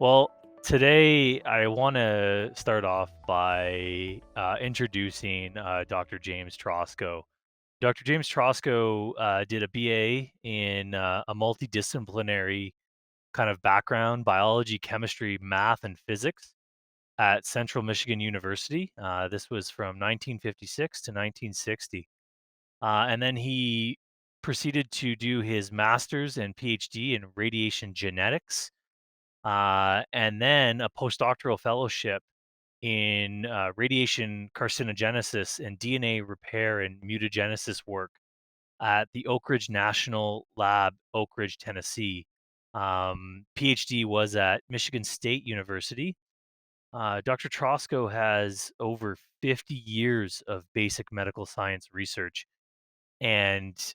Well, today I want to start off by introducing Dr. James Trosko. Dr. James Trosko did a BA in a multidisciplinary kind of background, biology, chemistry, math, and physics at Central Michigan University. This was from 1956 to 1960. And then he proceeded to do his master's and PhD in radiation genetics, and then a postdoctoral fellowship in radiation carcinogenesis and DNA repair and mutagenesis work at the Oak Ridge National Lab, Oak Ridge, Tennessee. PhD was at Michigan State University. Dr. Trosko has over 50 years of basic medical science research, and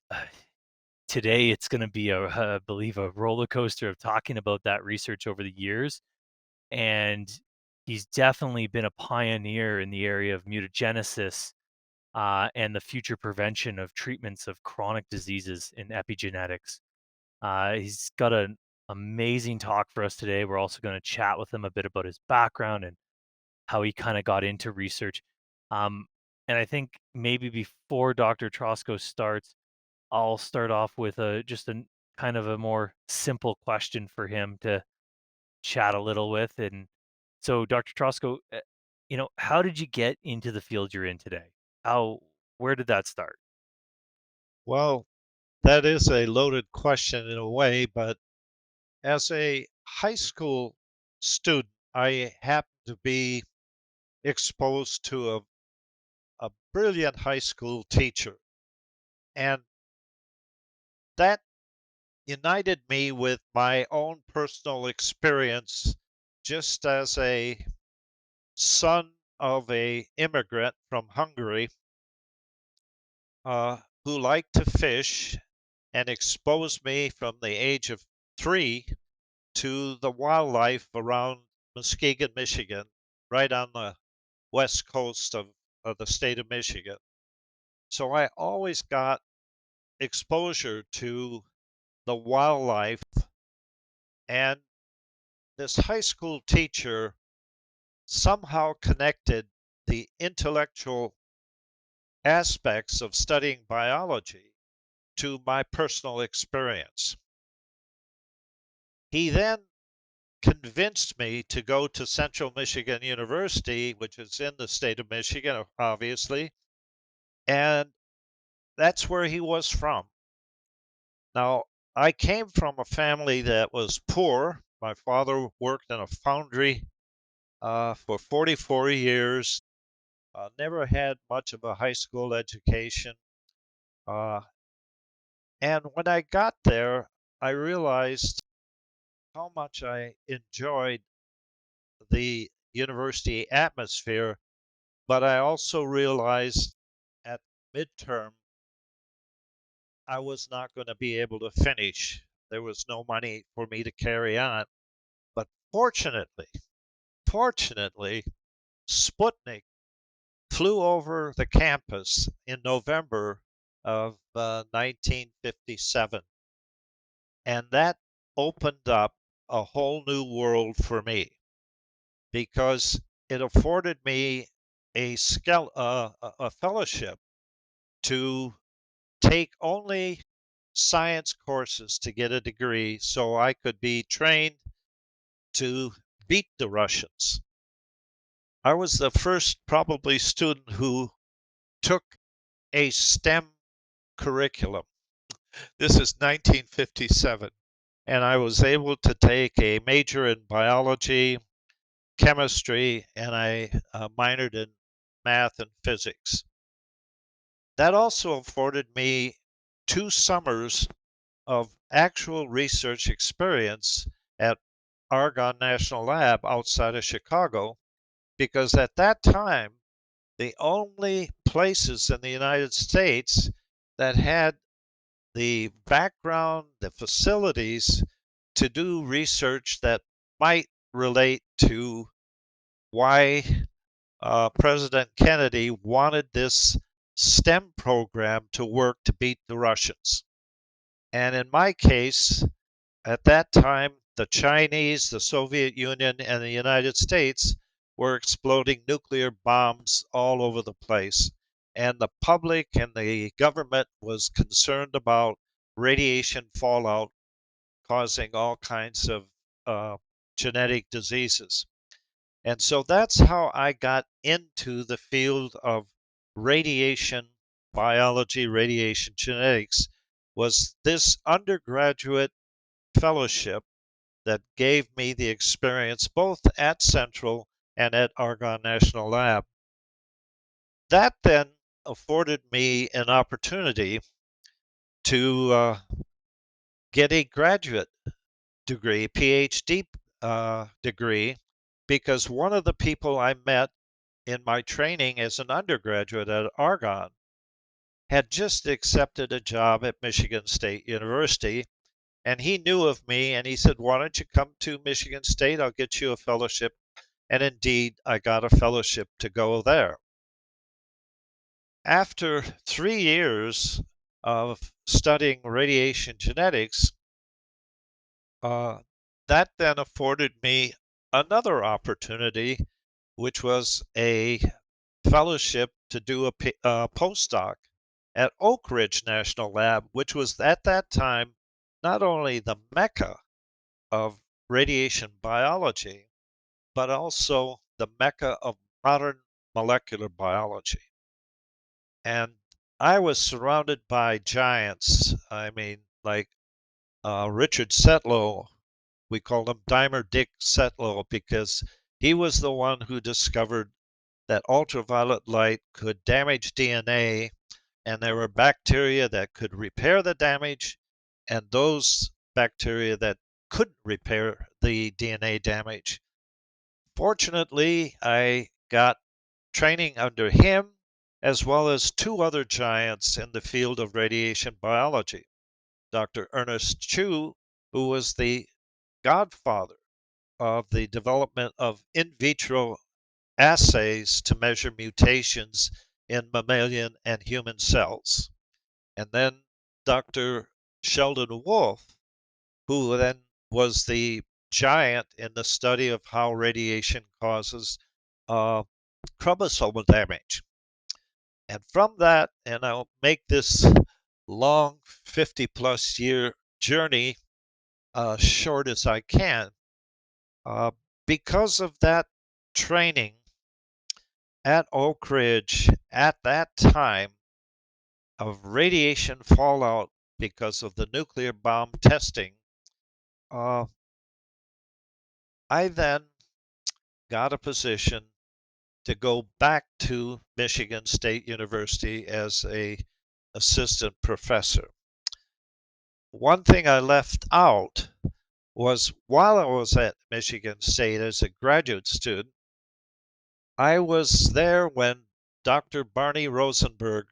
today it's going to be I believe, a roller coaster of talking about that research over the years. And he's definitely been a pioneer in the area of mutagenesis and the future prevention of treatments of chronic diseases in epigenetics. He's got an amazing talk for us today. We're also going to chat with him a bit about his background and how he kind of got into research. Um, and I think maybe before Dr. Trosko starts, I'll start off with just a kind of a more simple question for him to chat a little with. And so, Dr. Trosko, how did you get into the field you're in today? Where did that start? Well, that is a loaded question in a way, but as a high school student, I happened to be exposed to a brilliant high school teacher. And that united me with my own personal experience just as a son of a immigrant from Hungary who liked to fish and exposed me from the age of 3 to the wildlife around Muskegon, Michigan, right on the west coast of the state of Michigan. So I always got exposure to the wildlife, and this high school teacher somehow connected the intellectual aspects of studying biology to my personal experience. He then convinced me to go to Central Michigan University, which is in the state of Michigan, obviously, and that's where he was from. Now, I came from a family that was poor. My father worked in a foundry for 44 years, never had much of a high school education. Uh, and when I got there, I realized how much I enjoyed the university atmosphere, but I also realized at midterm I was not going to be able to finish. There was no money for me to carry on. But fortunately, Sputnik flew over the campus in November of 1957. And that opened up a whole new world for me because it afforded me a fellowship to take only science courses to get a degree so I could be trained to beat the Russians. I was the first probably student who took a STEM curriculum. This is 1957. And I was able to take a major in biology, chemistry, and I minored in math and physics. That also afforded me 2 summers of actual research experience at Argonne National Lab outside of Chicago, because at that time, the only places in the United States that had the background, the facilities to do research that might relate to why President Kennedy wanted this STEM program to work to beat the Russians. And in my case, at that time, the Chinese, the Soviet Union, and the United States were exploding nuclear bombs all over the place. And the public and the government was concerned about radiation fallout causing all kinds of genetic diseases. And so that's how I got into the field of radiation biology, radiation genetics, was this undergraduate fellowship that gave me the experience both at Central and at Argonne National Lab. That then afforded me an opportunity to get a graduate degree, Ph.D. Degree, because one of the people I met in my training as an undergraduate at Argonne had just accepted a job at Michigan State University. And he knew of me and he said, "Why don't you come to Michigan State? I'll get you a fellowship." And indeed, I got a fellowship to go there. After 3 years of studying radiation genetics, uh, that then afforded me another opportunity, which was a fellowship to do a postdoc at Oak Ridge National Lab, which was at that time not only the mecca of radiation biology, but also the mecca of modern molecular biology. And I was surrounded by giants. I mean, like Richard Setlow, we called him Dimer Dick Setlow because he was the one who discovered that ultraviolet light could damage DNA, and there were bacteria that could repair the damage, and those bacteria that couldn't repair the DNA damage. Fortunately, I got training under him as well as two other giants in the field of radiation biology. Dr. Ernest Chu, who was the godfather of the development of in vitro assays to measure mutations in mammalian and human cells. And then Dr. Sheldon Wolf, who then was the giant in the study of how radiation causes uh, chromosomal damage. And from that, and I'll make this long 50 plus year journey short as I can, uh, because of that training at Oak Ridge at that time of radiation fallout because of the nuclear bomb testing, uh, I then got a position to go back to Michigan State University as a assistant professor. One thing I left out was while I was at Michigan State as a graduate student, I was there when Dr. Barney Rosenberg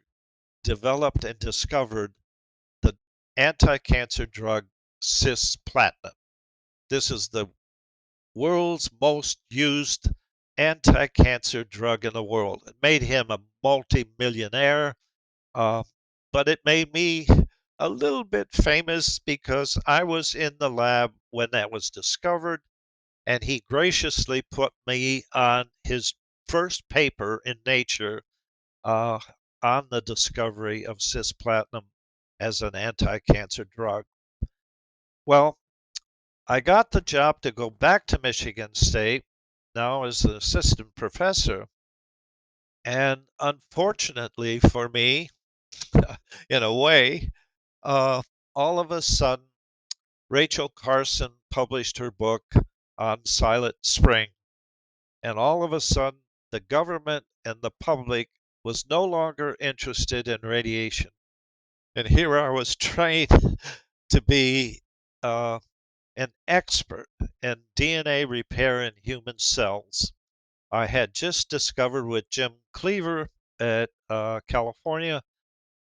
developed and discovered the anti-cancer drug cisplatin. This is the world's most used anti-cancer drug in the world. It made him a multi-millionaire, uh, but it made me a little bit famous because I was in the lab when that was discovered, and he graciously put me on his first paper in Nature uh, on the discovery of cisplatin as an anti-cancer drug. Well, I got the job to go back to Michigan State now as an assistant professor. And unfortunately for me, in a way, uh, all of a sudden, Rachel Carson published her book on Silent Spring. And all of a sudden, the government and the public was no longer interested in radiation. And here I was trained to be an expert in DNA repair in human cells. I had just discovered with Jim Cleaver at California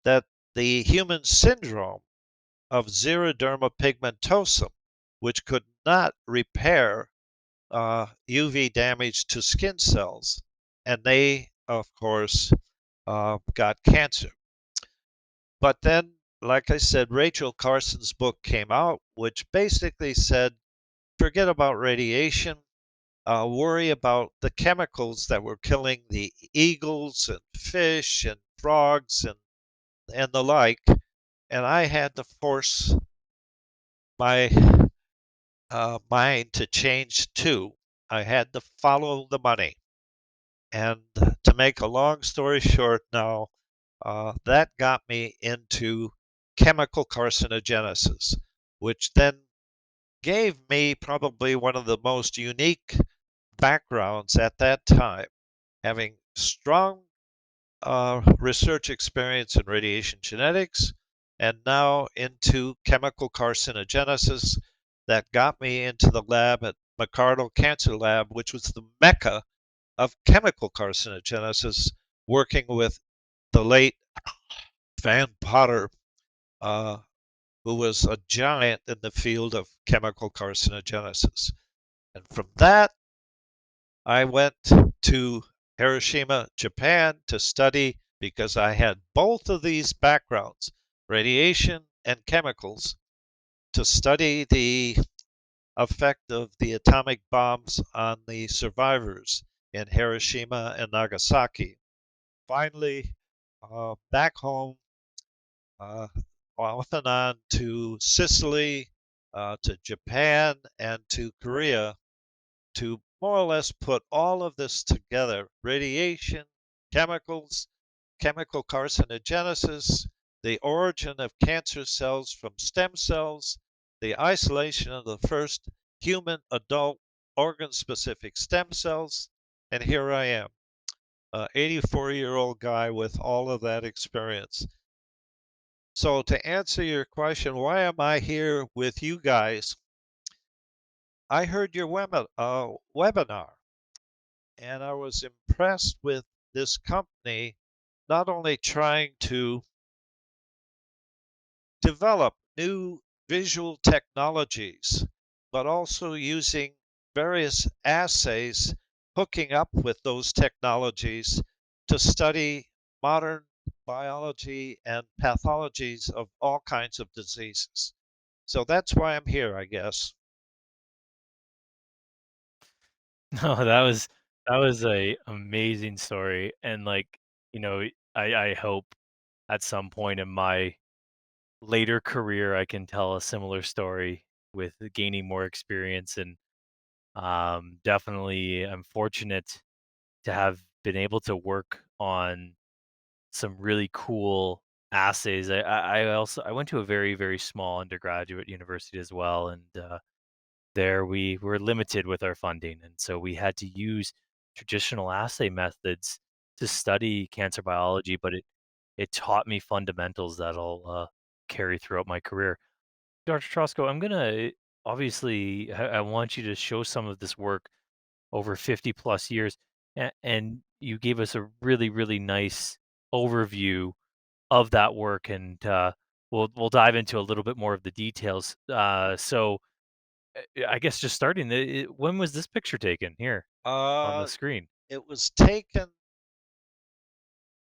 that the human syndrome of xeroderma pigmentosum, which could not repair UV damage to skin cells, and they, of course, got cancer. But then, like I said, Rachel Carson's book came out, which basically said forget about radiation, worry about the chemicals that were killing the eagles and fish and frogs and the like. And I had to force my mind to change too. I had to follow the money. And to make a long story short now, that got me into chemical carcinogenesis, which then gave me probably one of the most unique backgrounds at that time, having strong research experience in radiation genetics and now into chemical carcinogenesis that got me into the lab at McArdle Cancer Lab, which was the mecca of chemical carcinogenesis, working with the late Van Potter, uh, who was a giant in the field of chemical carcinogenesis. And from that, I went to Hiroshima, Japan to study because I had both of these backgrounds, radiation and chemicals, to study the effect of the atomic bombs on the survivors in Hiroshima and Nagasaki. Finally, back home, uh, off and on to Sicily, to Japan, and to Korea to more or less put all of this together: radiation, chemicals, chemical carcinogenesis, the origin of cancer cells from stem cells, the isolation of the first human adult organ specific stem cells. And here I am, an 84-year-old guy with all of that experience. So, to answer your question, why am I here with you guys? I heard your webinar, and I was impressed with this company not only trying to develop new visual technologies, but also using various assays, hooking up with those technologies to study modern biology and pathologies of all kinds of diseases. So that's why I'm here, I guess. No, that was a amazing story, and, like, you know, I hope at some point in my later career, I can tell a similar story with gaining more experience, and, definitely I'm fortunate to have been able to work on some really cool assays. I also I went to a very, very small undergraduate university as well, and, there we were limited with our funding, and so we had to use traditional assay methods to study cancer biology, but it taught me fundamentals that I'll, carry throughout my career. Dr. Trosko, I'm gonna obviously, I want you to show some of this work over 50 plus years, and you gave us a really, really nice overview of that work, and we'll dive into a little bit more of the details. So, I guess just starting, when was this picture taken here on the Uh, screen? it was taken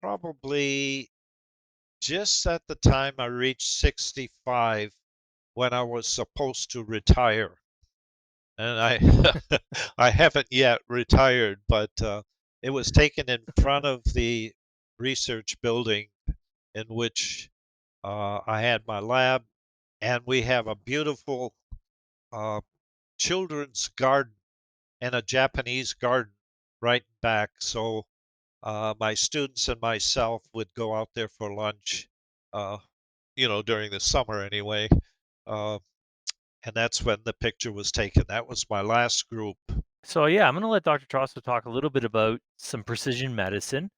probably just at the time I reached 65 when I was supposed to retire. And I I haven't yet retired, but it was taken in front of the research building in which I had my lab, and we have a beautiful uh, children's garden and a Japanese garden right back. So my students and myself would go out there for lunch, uh, during the summer anyway. Uh, and that's when the picture was taken. That was my last group. So yeah, I'm gonna let Dr. Trosko talk a little bit about some precision medicine,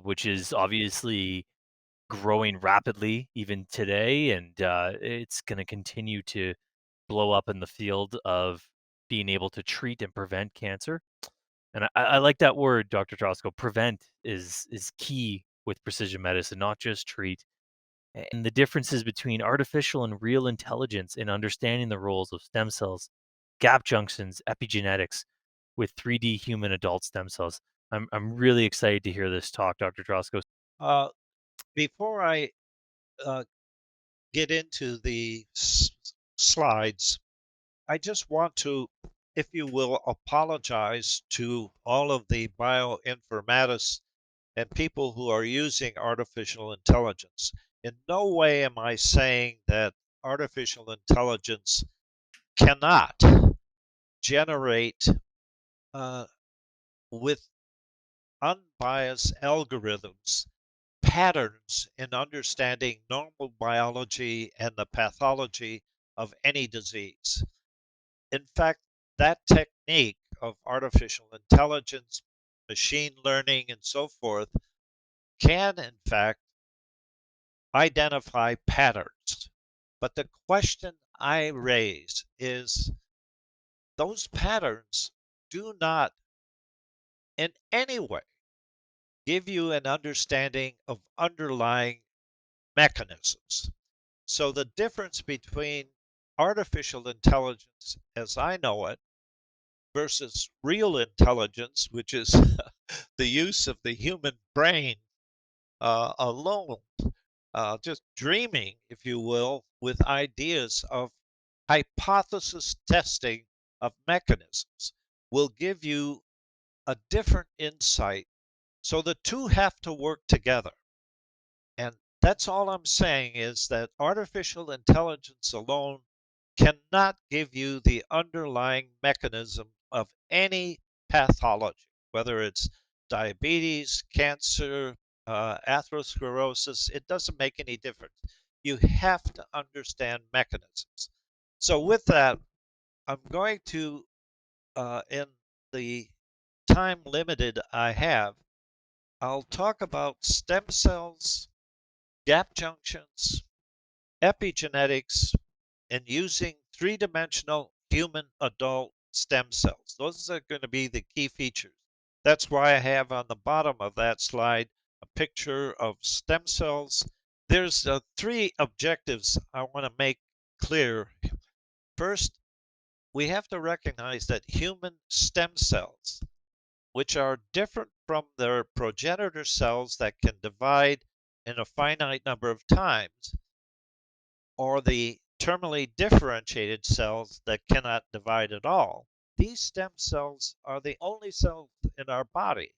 which is obviously growing rapidly even today, and it's going to continue to blow up in the field of being able to treat and prevent cancer. And I like that word, Dr. Trosko. Prevent is key with precision medicine, not just treat. And the differences between artificial and real intelligence in understanding the roles of stem cells, gap junctions, epigenetics with 3D human adult stem cells. I'm really excited to hear this talk, Dr. Trosko. Uh, Before I uh, get into the slides, I just want to, if you will, apologize to all of the bioinformatics and people who are using artificial intelligence. In no way am I saying that artificial intelligence cannot generate uh, with unbiased algorithms patterns in understanding normal biology and the pathology of any disease. In fact, that technique of artificial intelligence, machine learning, and so forth can, in fact, identify patterns. But the question I raise is those patterns do not in any way give you an understanding of underlying mechanisms. So the difference between artificial intelligence as I know it versus real intelligence, which is the use of the human brain alone, just dreaming, if you will, with ideas of hypothesis testing of mechanisms, will give you a different insight. So the two have to work together. And that's all I'm saying is that artificial intelligence alone cannot give you the underlying mechanism of any pathology, whether it's diabetes, cancer, atherosclerosis, it doesn't make any difference. You have to understand mechanisms. So, with that, I'm going to, in the time limited I have, I'll talk about stem cells, gap junctions, epigenetics, and using three-dimensional human adult stem cells. Those are going to be the key features. That's why I have on the bottom of that slide a picture of stem cells. There's three objectives I want to make clear. First, we have to recognize that human stem cells, which are different from their progenitor cells that can divide in a finite number of times, or the terminally differentiated cells that cannot divide at all. These stem cells are the only cells in our body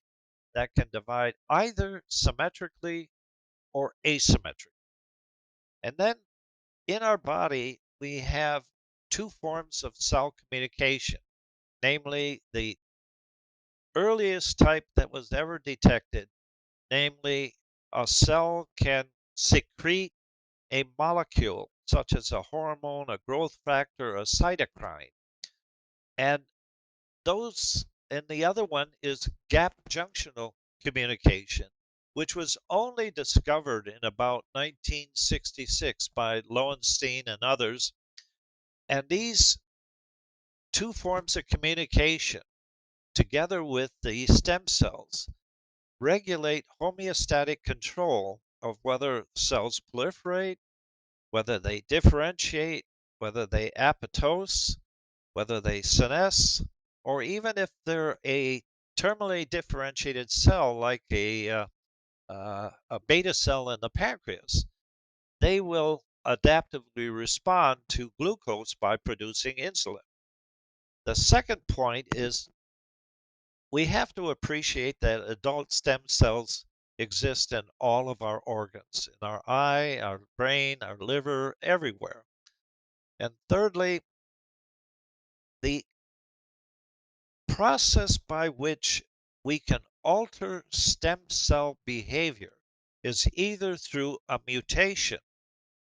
that can divide either symmetrically or asymmetrically. And then in our body, we have two forms of cell communication, namely the earliest type that was ever detected, namely a cell can secrete a molecule such as a hormone, a growth factor, a cytokine. And those, and the other one is gap junctional communication, which was only discovered in about 1966 by Lowenstein and others. And these two forms of communication, together with the stem cells, regulate homeostatic control of whether cells proliferate, whether they differentiate, whether they apoptose, whether they senesce, or even if they're a terminally differentiated cell like a beta cell in the pancreas, they will adaptively respond to glucose by producing insulin. The second point is we have to appreciate that adult stem cells exist in all of our organs, in our eye, our brain, our liver, everywhere. And thirdly, the process by which we can alter stem cell behavior is either through a mutation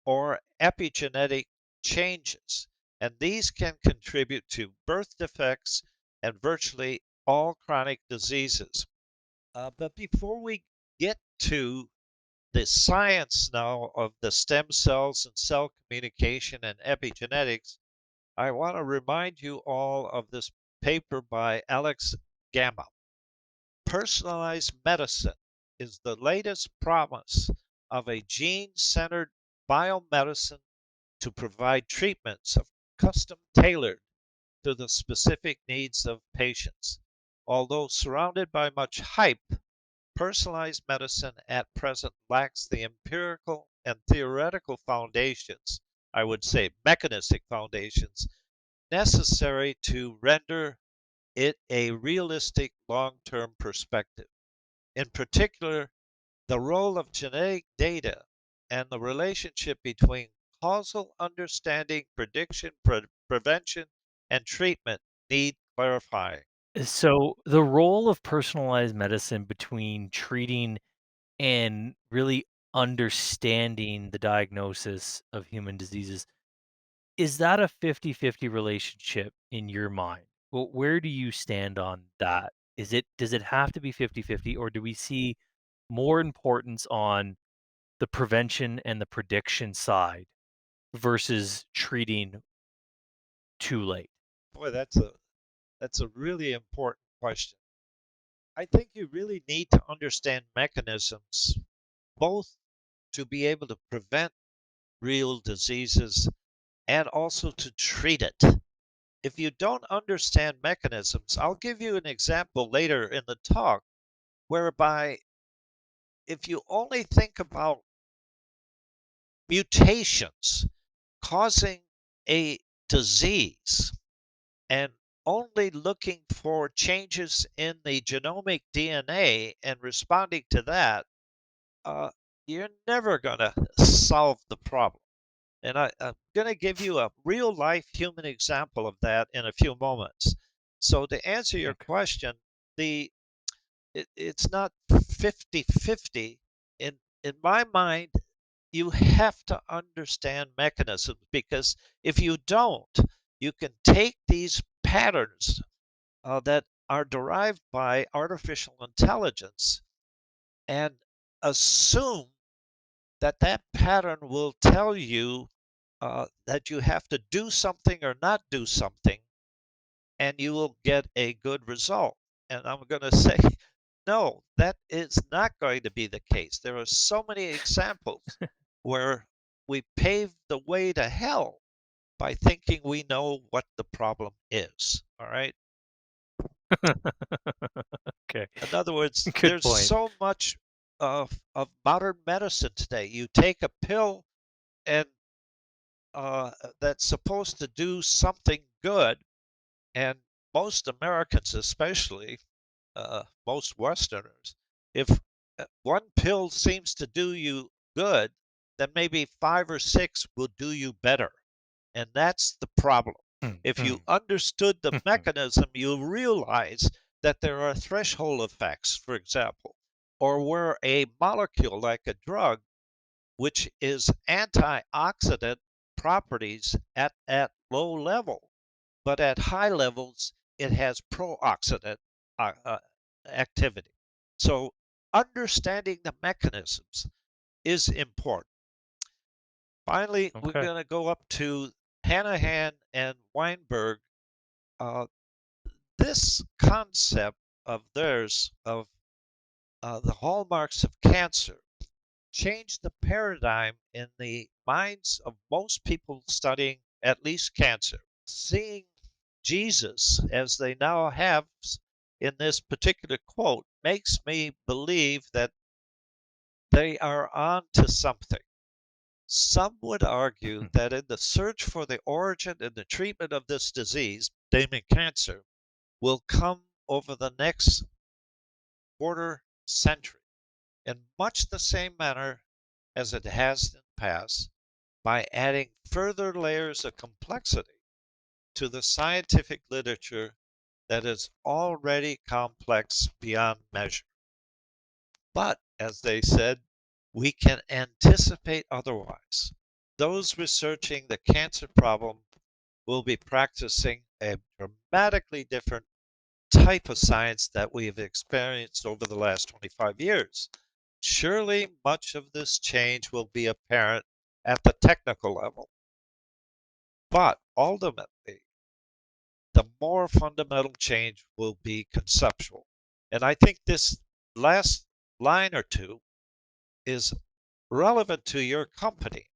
or epigenetic changes, and these can contribute to birth defects and virtually all chronic diseases. But before we get to the science now of the stem cells and cell communication and epigenetics, I want to remind you all of this paper by Alex Gamma. Personalized medicine is the latest promise of a gene-centered biomedicine to provide treatments of custom tailored to the specific needs of patients. Although surrounded by much hype, personalized medicine at present lacks the empirical and theoretical foundations, I would say mechanistic foundations, necessary to render it a realistic long-term perspective. In particular, the role of genetic data and the relationship between causal understanding, prediction, prevention, and treatment need clarifying. So the role of personalized medicine between treating and really understanding the diagnosis of human diseases, is that a 50-50 relationship in your mind? Well, where do you stand on that? Does it have to be 50-50, or do we see more importance on the prevention and the prediction side versus treating too late? Boy, that's a really important question. I think you really need to understand mechanisms both to be able to prevent real diseases and also to treat it. If you don't understand mechanisms, I'll give you an example later in the talk whereby if you only think about mutations causing a disease and only looking for changes in the genomic DNA and responding to that, uh, you're never going to solve the problem. And I'm going to give you a real life human example of that in a few moments. So, to answer your Okay. question, the it's not 50-50. In my mind, you have to understand mechanisms because if you don't, you can take these patterns that are derived by artificial intelligence and assume that that pattern will tell you that you have to do something or not do something, and you will get a good result. And I'm going to say, no, that is not going to be the case. There are so many examples where we pave the way to hell by thinking we know what the problem is. All right. Okay. In other words, Good there's point. so much of modern medicine today. You take a pill and that's supposed to do something good, and most Americans, especially most Westerners, if one pill seems to do you good, then maybe five or six will do you better. And that's the problem. Mm, If you mm, understood the mhm. mechanism, you'll realize that there are threshold effects, for example, or where a molecule like a drug, which is antioxidant properties at low level, but at high levels, it has pro-oxidant uh, uh, activity. So understanding the mechanisms is important. Finally, we're Okay. going to go up to Hanahan and Weinberg. Uh, this concept of theirs of the hallmarks of cancer changed the paradigm in the minds of most people studying at least cancer. Seeing Jesus as they now have in this particular quote makes me believe that they are on to something. Some would argue that in the search for the origin and the treatment of this disease, namely cancer, will come over the next quarter century in much the same manner as it has in the past by adding further layers of complexity to the scientific literature that is already complex beyond measure. But, as they said, we can anticipate otherwise. Those researching the cancer problem will be practicing a dramatically different type of science that we have experienced over the last 25 years. Surely much of this change will be apparent at the technical level, but ultimately, the more fundamental change will be conceptual. And I think this last line or two is relevant to your company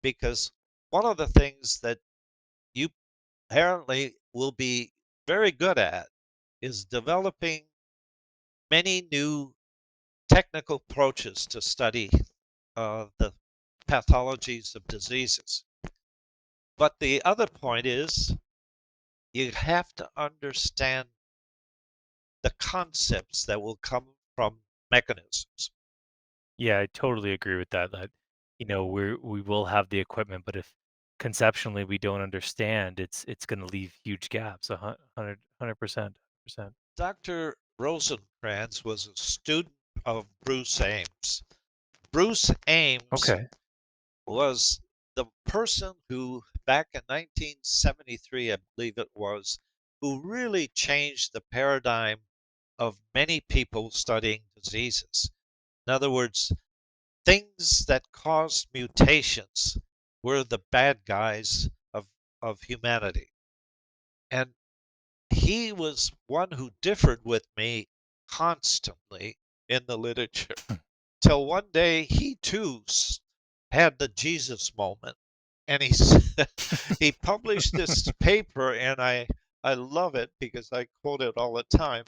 because one of the things that you apparently will be very good at is developing many new technical approaches to study the pathologies of diseases. But the other point is You have to understand the concepts that will come from mechanisms. Yeah, I totally agree with that. That we will have the equipment, but if conceptually we don't understand, it's going to leave huge gaps. 100%, 100%. Dr. Rosencrantz was a student of Bruce Ames. Bruce Ames Okay. was the person who, back in 1973, I believe it was, who really changed the paradigm of many people studying diseases. In other words, things that caused mutations were the bad guys of humanity. And he was one who differed with me constantly in the literature till one day he too had the Jesus moment. And he published this paper, and I love it because I quote it all the time.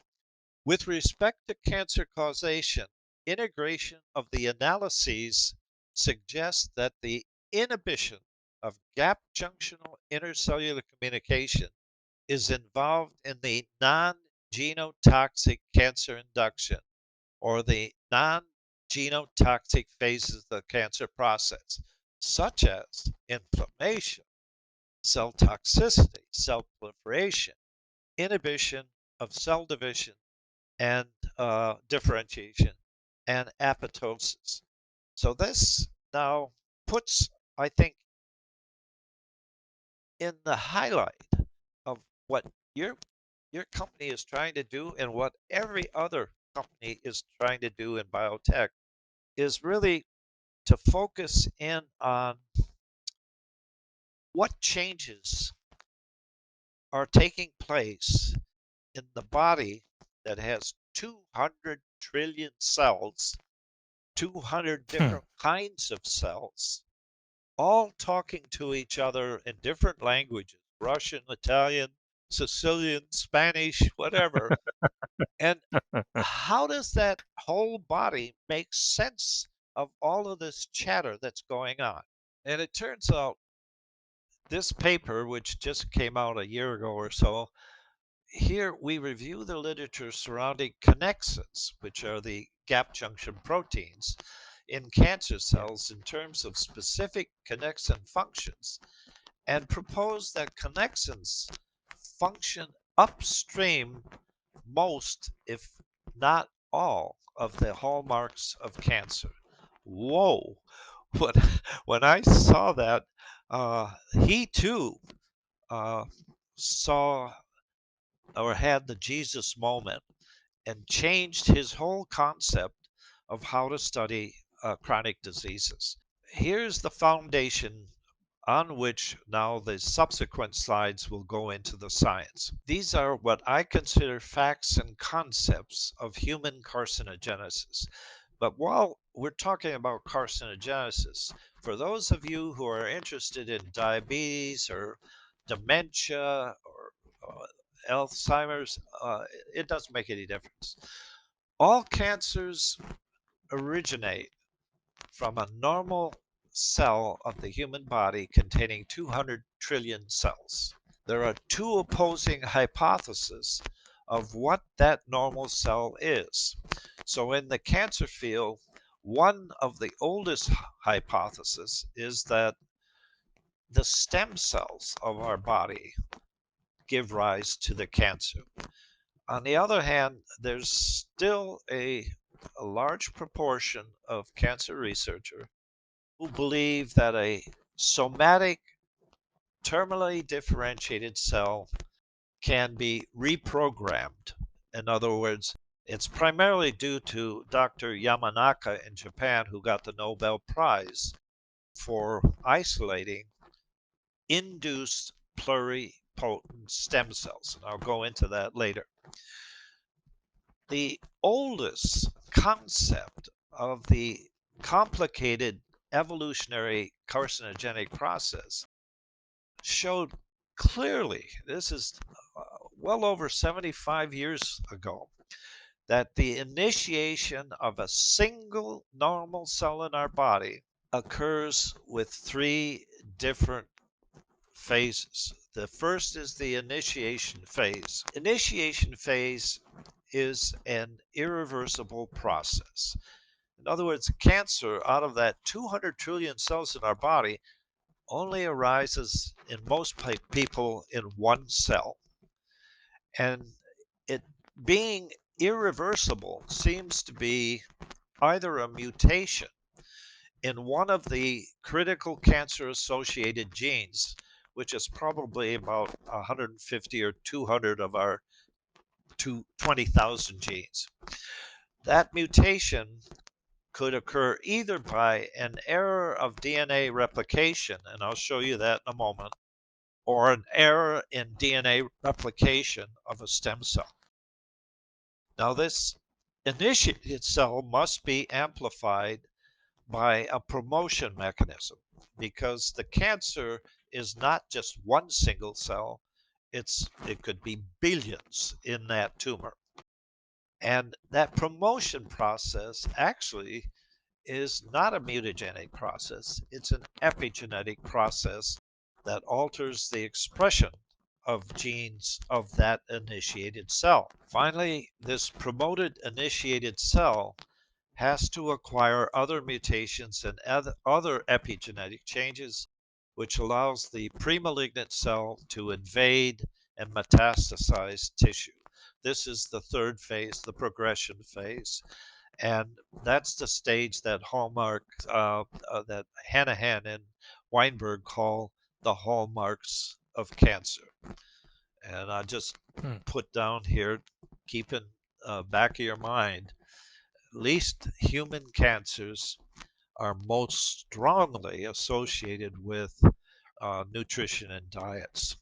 With respect to cancer causation, integration of the analyses suggests that the inhibition of gap junctional intercellular communication is involved in the non-genotoxic cancer induction or the non-genotoxic phases of the cancer process, such as inflammation, cell toxicity, cell proliferation, inhibition of cell division and differentiation, and apoptosis. So this now puts, I think, in the highlight of what your your company is trying to do and what every other company is trying to do in biotech is really to focus in on what changes are taking place in the body that has 200 trillion cells, 200 Hmm. different kinds of cells, all talking to each other in different languages: Russian, Italian, Sicilian, Spanish, whatever. And how does that whole body make sense of all of this chatter that's going on? And it turns out this paper, which just came out a year ago or so, here we review the literature surrounding connexins, which are the gap junction proteins in cancer Yeah. cells in terms of specific connexin functions, and propose that connexins function upstream most, if not all, of the hallmarks of cancer. Whoa! When, when I saw that, he too uh, saw or had the Jesus moment and changed his whole concept of how to study chronic diseases. Here's the foundation on which now the subsequent slides will go into the science. These are what I consider facts and concepts of human carcinogenesis. But while we're talking about carcinogenesis, for those of you who are interested in diabetes or dementia or Alzheimer's, it doesn't make any difference. All cancers originate from a normal cell of the human body containing 200 trillion cells. There are two opposing hypotheses of what that normal cell is. So, in the cancer field, one of the oldest hypotheses is that the stem cells of our body give rise to the cancer. On the other hand, there's still a large proportion of cancer researchers who believe that a somatic terminally differentiated cell can be reprogrammed. In other words, it's primarily due to Dr. Yamanaka in Japan, who got the Nobel Prize for isolating induced pluripotent stem cells. And I'll go into that later. The oldest concept of the complicated evolutionary carcinogenic process showed clearly, this is well over 75 years ago, that the initiation of a single normal cell in our body occurs with three different phases. The first is the initiation phase. Initiation phase is an irreversible process. In other words, cancer, out of that 200 trillion cells in our body, only arises in most people in one cell. And it being irreversible seems to be either a mutation in one of the critical cancer associated genes, which is probably about 150 or 200 of our 20,000 genes. That mutation could occur either by an error of DNA replication, and I'll show you that in a moment, or an error in DNA replication of a stem cell. Now, this initiated cell must be amplified by a promotion mechanism because the cancer is not just one single cell, it could be billions in that tumor. And that promotion process actually is not a mutagenic process, it's an epigenetic process that alters the expression of genes of that initiated cell. Finally, this promoted initiated cell has to acquire other mutations and other epigenetic changes, which allows the premalignant cell to invade and metastasize tissue. This is the third phase, the progression phase. And that's the stage that that Hanahan and Weinberg call the hallmarks of cancer. And I just Hmm. put down here, keep in back of your mind, at least human cancers are most strongly associated with nutrition and diets.